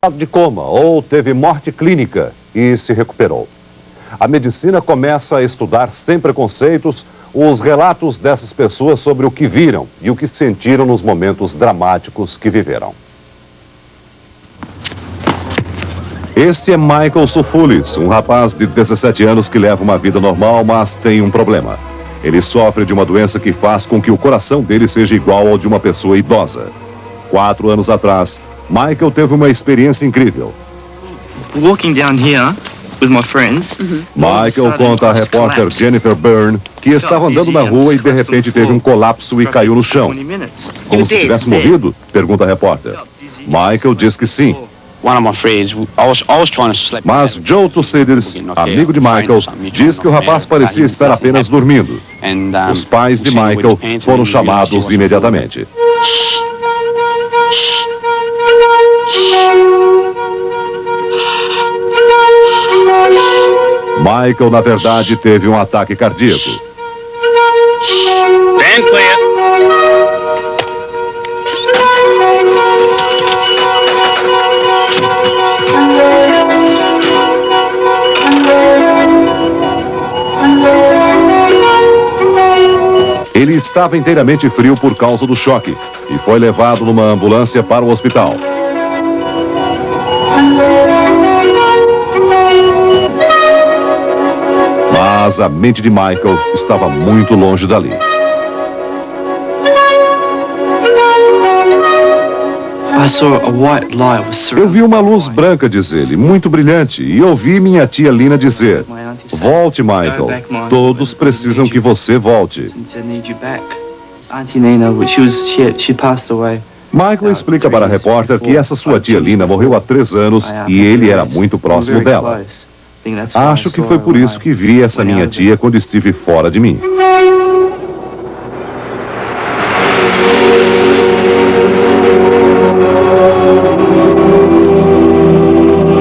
estado de coma ou teve morte clínica e se recuperou. A medicina começa a estudar sem preconceitos os relatos dessas pessoas sobre o que viram e o que sentiram nos momentos dramáticos que viveram. Este é Michael Sofulis, um rapaz de 17 anos que leva uma vida normal, mas tem um problema. Ele sofre de uma doença que faz com que o coração dele seja igual ao de uma pessoa idosa. 4 anos atrás, Michael teve uma experiência incrível. Walking down here with my friends. Michael conta à repórter Jennifer Byrne que estava andando na rua e de repente teve um colapso e caiu no chão. Como se tivesse morrido? Pergunta a repórter. Michael diz que sim. Mas Joe Tucídides, amigo de Michael, diz que o rapaz parecia estar apenas dormindo. Os pais de Michael foram chamados imediatamente. Michael, na verdade, teve um ataque cardíaco. Stand clear. Ele estava inteiramente frio por causa do choque e foi levado numa ambulância para o hospital. Mas a mente de Michael estava muito longe dali. Eu vi uma luz branca, diz ele, muito brilhante, e ouvi minha tia Lina dizer: volte, Michael, todos precisam que você volte. Michael explica para a repórter que essa sua tia Lina morreu há 3 anos e ele era muito próximo dela. Acho que foi por isso que vi essa minha tia quando estive fora de mim.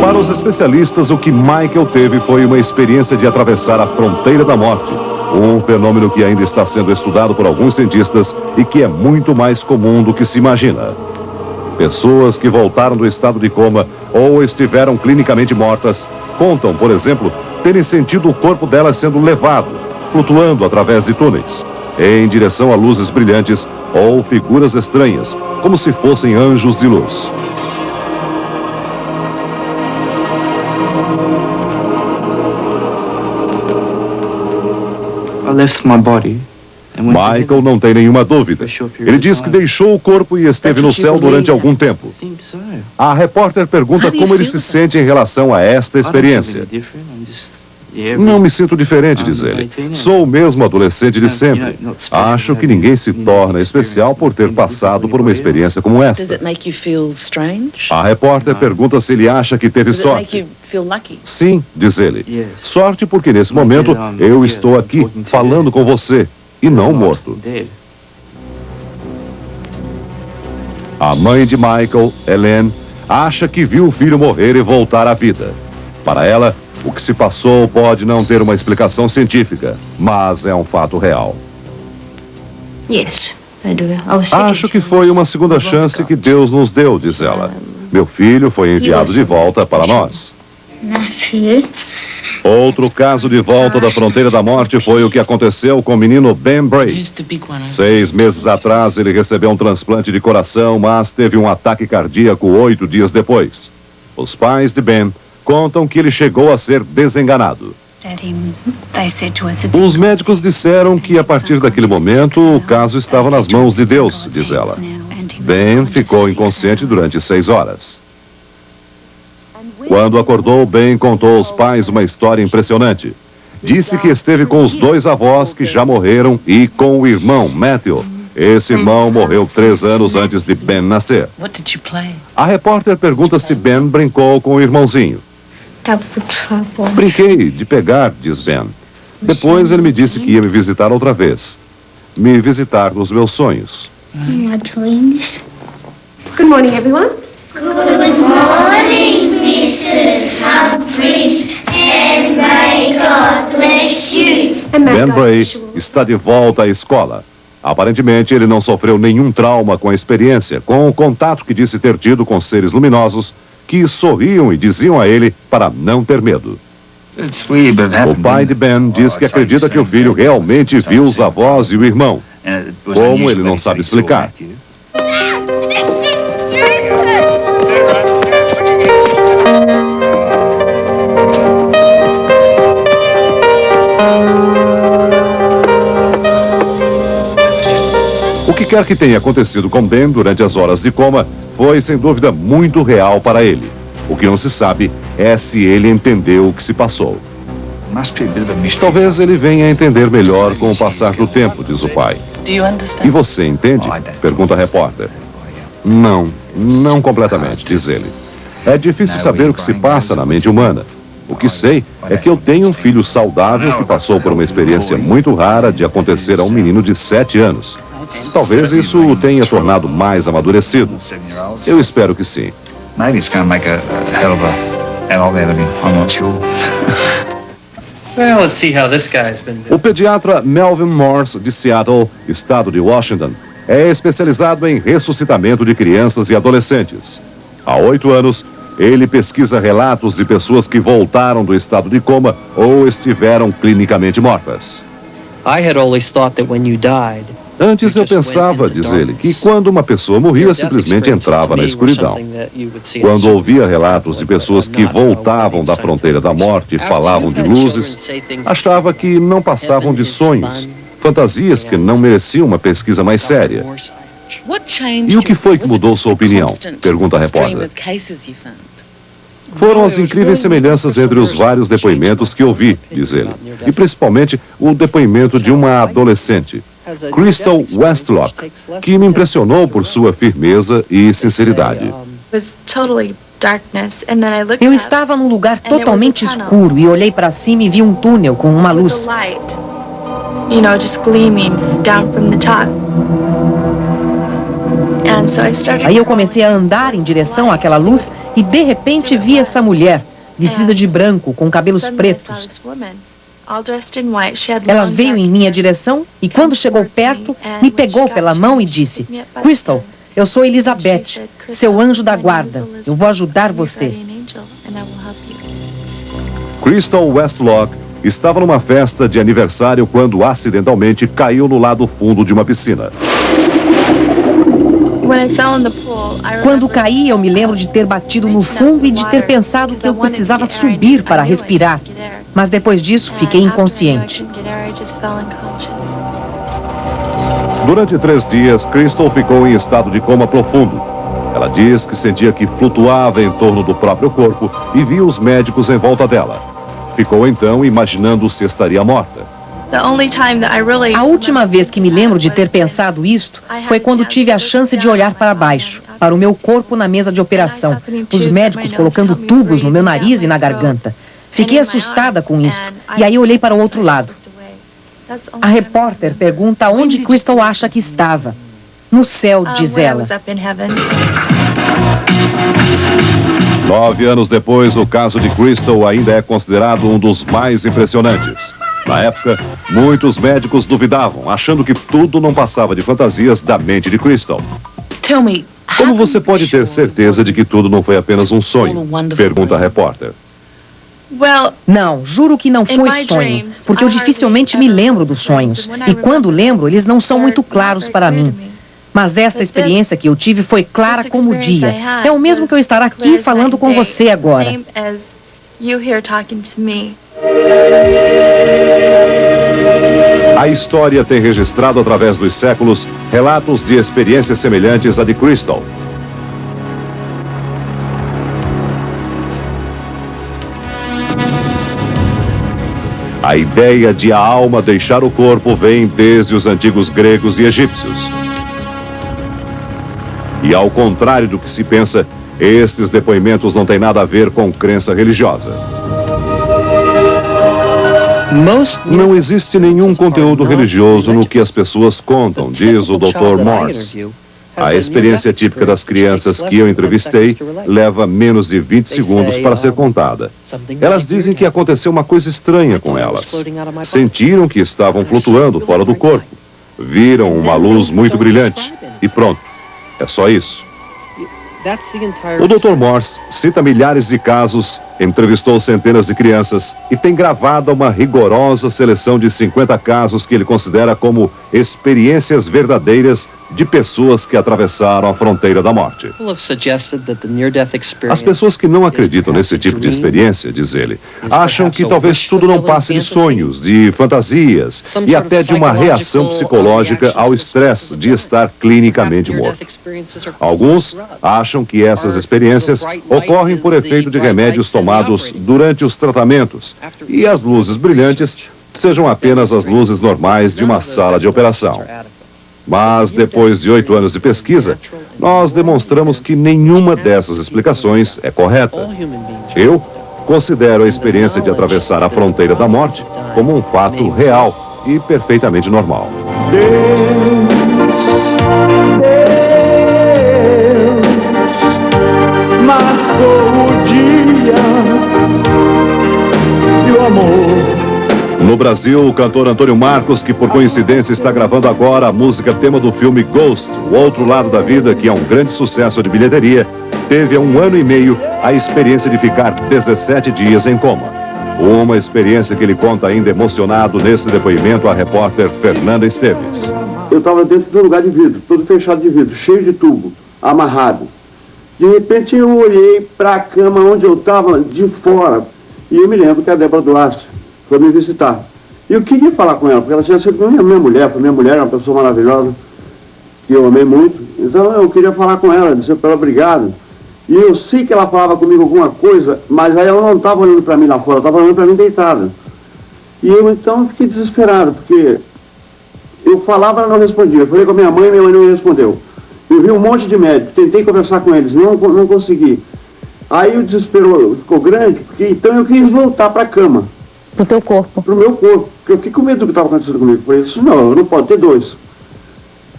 Para os especialistas, o que Michael teve foi uma experiência de atravessar a fronteira da morte. Um fenômeno que ainda está sendo estudado por alguns cientistas e que é muito mais comum do que se imagina. Pessoas que voltaram do estado de coma ou estiveram clinicamente mortas contam, por exemplo, terem sentido o corpo delas sendo levado, flutuando através de túneis, em direção a luzes brilhantes ou figuras estranhas, como se fossem anjos de luz. Michael não tem nenhuma dúvida. Ele diz que deixou o corpo e esteve no céu durante algum tempo. A repórter pergunta como ele se sente em relação a esta experiência. Não me sinto diferente, diz ele. Sou o mesmo adolescente de sempre. Acho que ninguém se torna especial por ter passado por uma experiência como esta. A repórter pergunta se ele acha que teve sorte. Sim, diz ele. Sorte porque nesse momento eu estou aqui falando com você e não morto. A mãe de Michael, Helen, acha que viu o filho morrer e voltar à vida. Para ela, o que se passou pode não ter uma explicação científica, mas é um fato real. Acho que foi uma segunda chance que Deus nos deu, diz ela. Meu filho foi enviado de volta para nós. Outro caso de volta da fronteira da morte foi o que aconteceu com o menino Ben Bray. 6 meses atrás, ele recebeu um transplante de coração, mas teve um ataque cardíaco 8 dias depois. Os pais de Ben contam que ele chegou a ser desenganado. Os médicos disseram que a partir daquele momento o caso estava nas mãos de Deus, diz ela. Ben ficou inconsciente durante 6 horas. Quando acordou, Ben contou aos pais uma história impressionante. Disse que esteve com os 2 avós que já morreram e com o irmão, Matthew. Esse irmão morreu 3 anos antes de Ben nascer. A repórter pergunta se Ben brincou com o irmãozinho. Brinquei de pegar, diz Ben. Depois ele me disse que ia me visitar outra vez. Me visitar nos meus sonhos. Good morning, everyone. Good morning, Mrs. Humphries, and may God bless you. Ben Bray está de volta à escola. Aparentemente, ele não sofreu nenhum trauma com a experiência, com o contato que disse ter tido com seres luminosos que sorriam e diziam a ele para não ter medo. O pai de Ben diz que acredita que o filho realmente viu os avós e o irmão, como ele não sabe explicar. O que quer que tenha acontecido com Ben durante as horas de coma foi, sem dúvida, muito real para ele. O que não se sabe é se ele entendeu o que se passou. Talvez ele venha a entender melhor com o passar do tempo, diz o pai. E você entende? Pergunta a repórter. Não completamente, diz ele. É difícil saber o que se passa na mente humana. O que sei é que eu tenho um filho saudável que passou por uma experiência muito rara de acontecer a um menino de 7 anos. Talvez isso o tenha tornado mais amadurecido. Eu espero que sim. Maybe it's going to make a hell of a adult out of him. I'm not sure. Well, let's see how this guy's been doing. O pediatra Melvin Morse, de Seattle, estado de Washington, é especializado em ressuscitamento de crianças e adolescentes. Há 8 anos, ele pesquisa relatos de pessoas que voltaram do estado de coma ou estiveram clinicamente mortas. I had always thought that when you died, Antes eu pensava, diz ele, que quando uma pessoa morria, simplesmente entrava na escuridão. Quando ouvia relatos de pessoas que voltavam da fronteira da morte e falavam de luzes, achava que não passavam de sonhos, fantasias que não mereciam uma pesquisa mais séria. E o que foi que mudou sua opinião? Pergunta a repórter. Foram as incríveis semelhanças entre os vários depoimentos que ouvi, diz ele, e principalmente o depoimento de uma adolescente, Crystal Westlock, que me impressionou por sua firmeza e sinceridade. Eu estava num lugar totalmente escuro e olhei para cima e vi um túnel com uma luz. Aí eu comecei a andar em direção àquela luz e de repente vi essa mulher, vestida de branco, com cabelos pretos. Ela veio em minha direção e quando chegou perto, me pegou pela mão e disse: Crystal, eu sou Elizabeth, seu anjo da guarda. Eu vou ajudar você. Crystal Westlock estava numa festa de aniversário quando acidentalmente caiu no lado fundo de uma piscina. Quando caí, eu me lembro de ter batido no fundo e de ter pensado que eu precisava subir para respirar. Mas depois disso, fiquei inconsciente. Durante 3 dias, Crystal ficou em estado de coma profundo. Ela diz que sentia que flutuava em torno do próprio corpo e via os médicos em volta dela. Ficou então imaginando se estaria morta. A última vez que me lembro de ter pensado isto foi quando tive a chance de olhar para baixo, para o meu corpo na mesa de operação, os médicos colocando tubos no meu nariz e na garganta. Fiquei assustada com isso, e aí olhei para o outro lado. A repórter pergunta onde Crystal acha que estava. No céu, diz ela. 9 anos depois, o caso de Crystal ainda é considerado um dos mais impressionantes. Na época, muitos médicos duvidavam, achando que tudo não passava de fantasias da mente de Crystal. Como você pode ter certeza de que tudo não foi apenas um sonho? Pergunta a repórter. Não, juro que não foi sonho, porque eu dificilmente me lembro dos sonhos. E quando lembro, eles não são muito claros para mim. Mas esta experiência que eu tive foi clara como o dia. É o mesmo que eu estar aqui falando com você agora. A história tem registrado através dos séculos relatos de experiências semelhantes à de Crystal. A ideia de a alma deixar o corpo vem desde os antigos gregos e egípcios. E ao contrário do que se pensa, estes depoimentos não têm nada a ver com crença religiosa. Não existe nenhum conteúdo religioso no que as pessoas contam, diz o Dr. Morse. A experiência típica das crianças que eu entrevistei leva menos de 20 segundos para ser contada. Elas dizem que aconteceu uma coisa estranha com elas. Sentiram que estavam flutuando fora do corpo. Viram uma luz muito brilhante. E pronto. É só isso. O Dr. Morse cita milhares de casos, entrevistou centenas de crianças e tem gravado uma rigorosa seleção de 50 casos que ele considera como experiências verdadeiras de pessoas que atravessaram a fronteira da morte. As pessoas que não acreditam nesse tipo de experiência, diz ele, acham que talvez tudo não passe de sonhos, de fantasias e até de uma reação psicológica ao estresse de estar clinicamente morto. Alguns acham que essas experiências ocorrem por efeito de remédios tomados durante os tratamentos e as luzes brilhantes sejam apenas as luzes normais de uma sala de operação. Mas, depois de 8 anos de pesquisa, nós demonstramos que nenhuma dessas explicações é correta. Eu considero a experiência de atravessar a fronteira da morte como um fato real e perfeitamente normal. No Brasil, o cantor Antônio Marcos, que por coincidência está gravando agora a música tema do filme Ghost, O Outro Lado da Vida, que é um grande sucesso de bilheteria, teve há 1 ano e meio a experiência de ficar 17 dias em coma. Uma experiência que ele conta ainda emocionado nesse depoimento à repórter Fernanda Esteves. Eu estava dentro de um lugar de vidro, todo fechado de vidro, cheio de tubo, amarrado. De repente eu olhei para a cama onde eu estava de fora e eu me lembro que a Débora Duarte foi me visitar. E eu queria falar com ela, porque ela tinha sido minha mulher, foi minha mulher, uma pessoa maravilhosa, que eu amei muito. Então eu queria falar com ela, dizer para ela obrigado. E eu sei que ela falava comigo alguma coisa, mas aí ela não estava olhando para mim lá fora, ela estava olhando para mim deitada. E eu então fiquei desesperado, porque eu falava, ela não respondia. Eu falei com a minha mãe não me respondeu. Eu vi um monte de médicos, tentei conversar com eles, não consegui. Aí o desespero ficou grande, porque então eu quis voltar para a cama. Pro teu corpo. Pro meu corpo, porque eu fiquei com medo do que estava acontecendo comigo. Eu falei, isso não, eu não posso ter 2.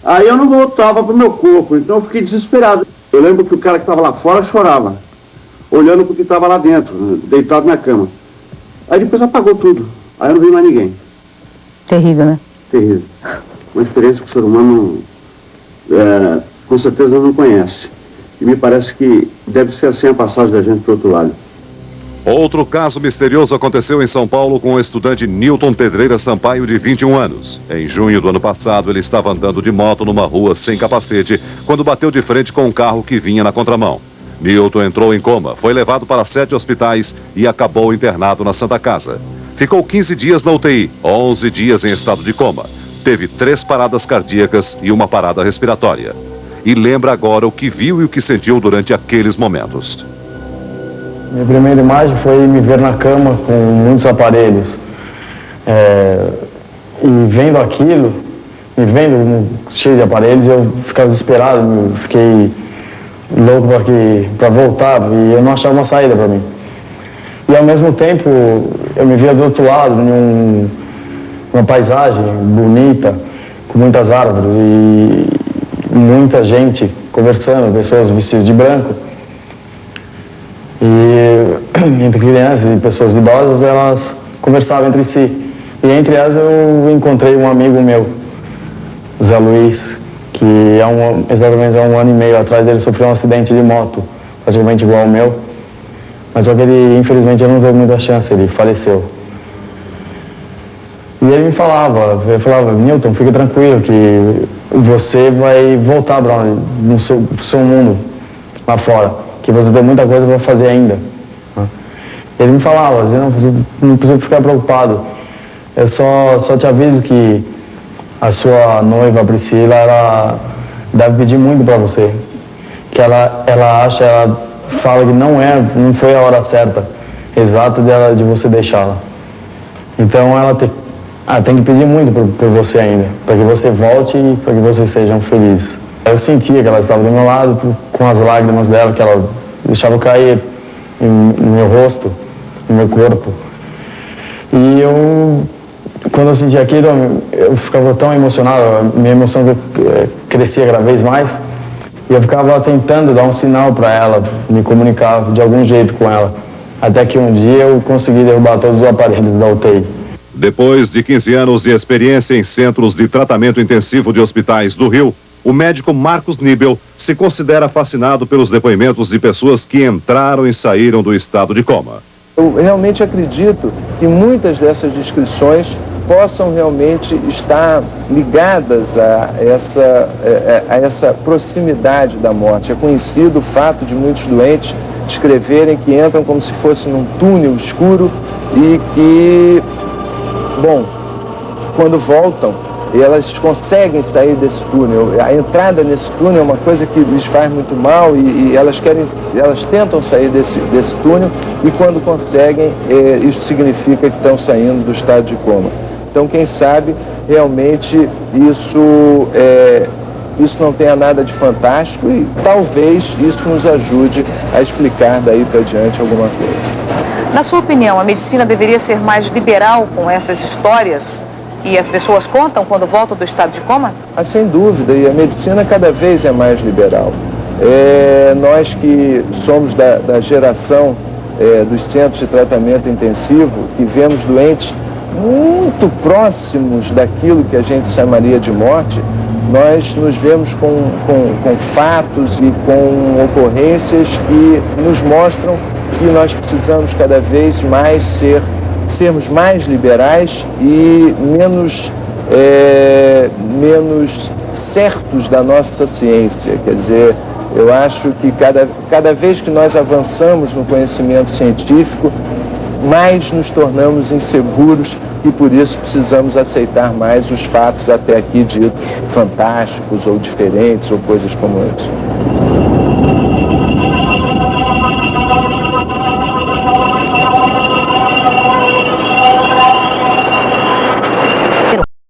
Aí eu não voltava pro meu corpo, então eu fiquei desesperado. Eu lembro que o cara que estava lá fora chorava, olhando pro que estava lá dentro, deitado na cama. Aí depois apagou tudo, aí eu não vi mais ninguém. Terrível, né? Terrível. Uma experiência que o ser humano com certeza não conhece. E me parece que deve ser assim a passagem da gente pro outro lado. Outro caso misterioso aconteceu em São Paulo com o estudante Newton Pedreira Sampaio, de 21 anos. Em junho do ano passado, ele estava andando de moto numa rua sem capacete, quando bateu de frente com um carro que vinha na contramão. Newton entrou em coma, foi levado para 7 hospitais e acabou internado na Santa Casa. Ficou 15 dias na UTI, 11 dias em estado de coma. Teve 3 paradas cardíacas e 1 parada respiratória. E lembra agora o que viu e o que sentiu durante aqueles momentos. Minha primeira imagem foi me ver na cama com muitos aparelhos. E vendo aquilo, me vendo cheio de aparelhos, eu ficava desesperado, fiquei louco para voltar e eu não achava uma saída para mim. E ao mesmo tempo, eu me via do outro lado, uma paisagem bonita, com muitas árvores e muita gente conversando, pessoas vestidas de branco. E entre crianças e pessoas idosas, elas conversavam entre si. E entre elas eu encontrei um amigo meu, Zé Luiz, que exatamente há 1 ano e meio atrás ele sofreu um acidente de moto, praticamente igual ao meu. Mas só que ele, infelizmente, não teve muita chance, ele faleceu. E ele me falava, Newton, fique tranquilo que você vai voltar no seu mundo lá fora, que você tem muita coisa para fazer ainda. Ele me falava, você não precisa ficar preocupado. Eu só te aviso que a sua noiva, Priscila, ela deve pedir muito para você. Que ela fala que não foi a hora certa, exata de você deixá-la. Então ela tem que pedir muito por você ainda, para que você volte e para que vocês sejam felizes. Eu sentia que ela estava do meu lado, com as lágrimas dela, que ela deixava cair no meu rosto, no meu corpo. E quando eu sentia aquilo, eu ficava tão emocionado, minha emoção crescia cada vez mais. E eu ficava tentando dar um sinal para ela, me comunicar de algum jeito com ela. Até que um dia eu consegui derrubar todos os aparelhos da UTI. Depois de 15 anos de experiência em centros de tratamento intensivo de hospitais do Rio, o médico Marcos Nibel se considera fascinado pelos depoimentos de pessoas que entraram e saíram do estado de coma. Eu realmente acredito que muitas dessas descrições possam realmente estar ligadas a essa proximidade da morte. É conhecido o fato de muitos doentes descreverem que entram como se fosse num túnel escuro e que, bom, quando voltam, elas conseguem sair desse túnel. A entrada nesse túnel é uma coisa que lhes faz muito mal e elas tentam sair desse túnel e quando conseguem, isso significa que estão saindo do estado de coma. Então, quem sabe, realmente, isso não tenha nada de fantástico e talvez isso nos ajude a explicar daí para diante alguma coisa. Na sua opinião, a medicina deveria ser mais liberal com essas histórias que as pessoas contam quando voltam do estado de coma? Sem dúvida, e a medicina cada vez é mais liberal. Nós que somos da geração dos centros de tratamento intensivo, que vemos doentes muito próximos daquilo que a gente chamaria de morte, nós nos vemos com fatos e com ocorrências que nos mostram que nós precisamos cada vez mais sermos mais liberais e menos certos da nossa ciência. Quer dizer, eu acho que cada vez que nós avançamos no conhecimento científico, mais nos tornamos inseguros e por isso precisamos aceitar mais os fatos até aqui ditos fantásticos ou diferentes ou coisas como isso.